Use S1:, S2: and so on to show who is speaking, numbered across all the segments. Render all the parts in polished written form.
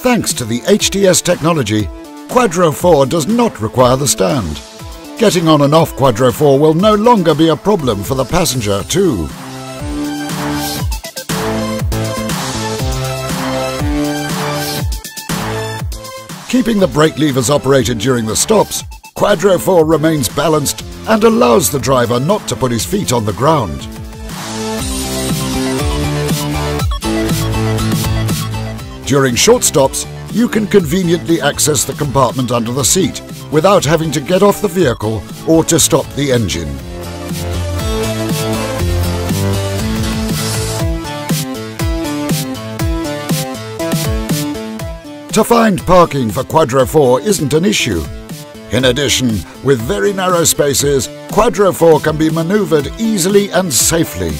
S1: Thanks to the HTS technology, Quadro 4 does not require the stand. Getting on and off Quadro 4 will no longer be a problem for the passenger too. Keeping the brake levers operated during the stops, Quadro 4 remains balanced and allows the driver not to put his feet on the ground. During short stops, you can conveniently access the compartment under the seat without having to get off the vehicle or to stop the engine. To find parking for Quadro 4 isn't an issue. In addition, with very narrow spaces, Quadro 4 can be maneuvered easily and safely.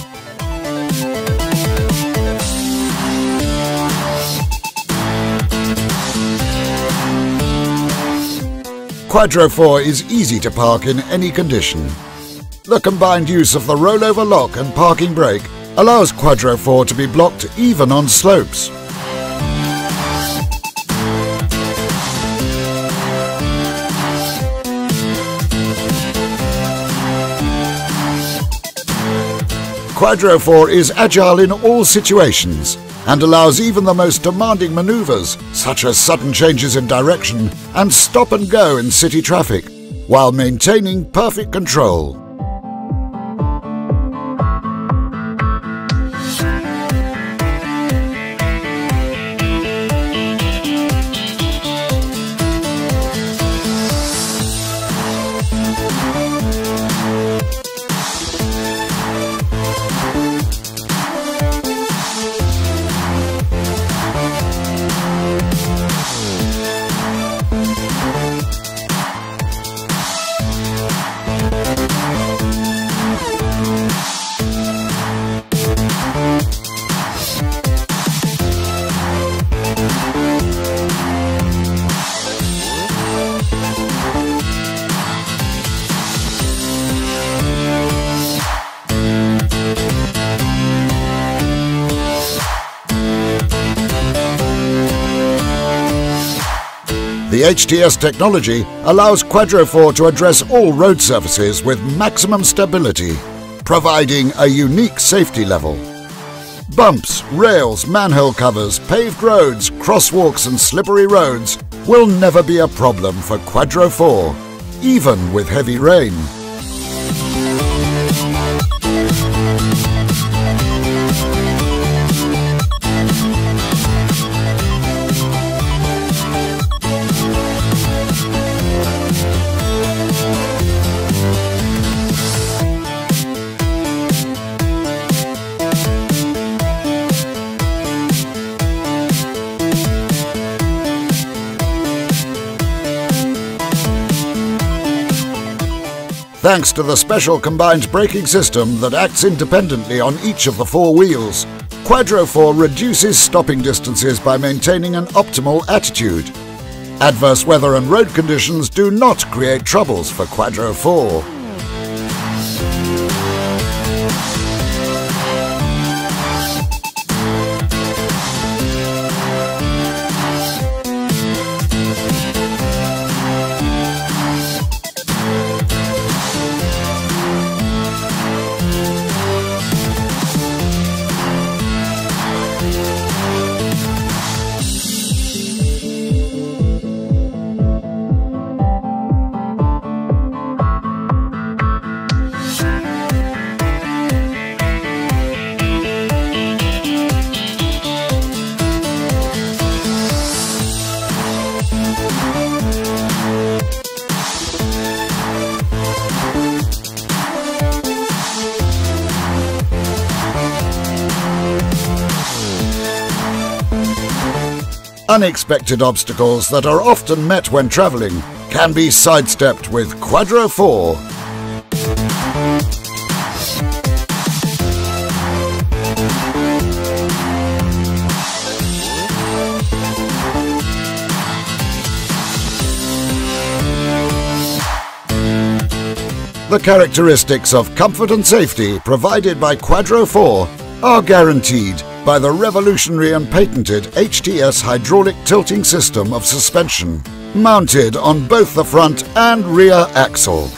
S1: Quadro 4 is easy to park in any condition. The combined use of the rollover lock and parking brake allows Quadro 4 to be blocked even on slopes. Quadro 4 is agile in all situations and allows even the most demanding maneuvers, such as sudden changes in direction and stop and go in city traffic, while maintaining perfect control. The HTS technology allows Quadro 4 to address all road surfaces with maximum stability, providing a unique safety level. Bumps, rails, manhole covers, paved roads, crosswalks and slippery roads will never be a problem for Quadro 4, even with heavy rain. Thanks to the special combined braking system that acts independently on each of the four wheels, Quadro 4 reduces stopping distances by maintaining an optimal attitude. Adverse weather and road conditions do not create troubles for Quadro 4. Unexpected obstacles that are often met when travelling can be sidestepped with Quadro 4. The characteristics of comfort and safety provided by Quadro 4 are guaranteed by the revolutionary and patented HTS hydraulic tilting system of suspension, mounted on both the front and rear axle.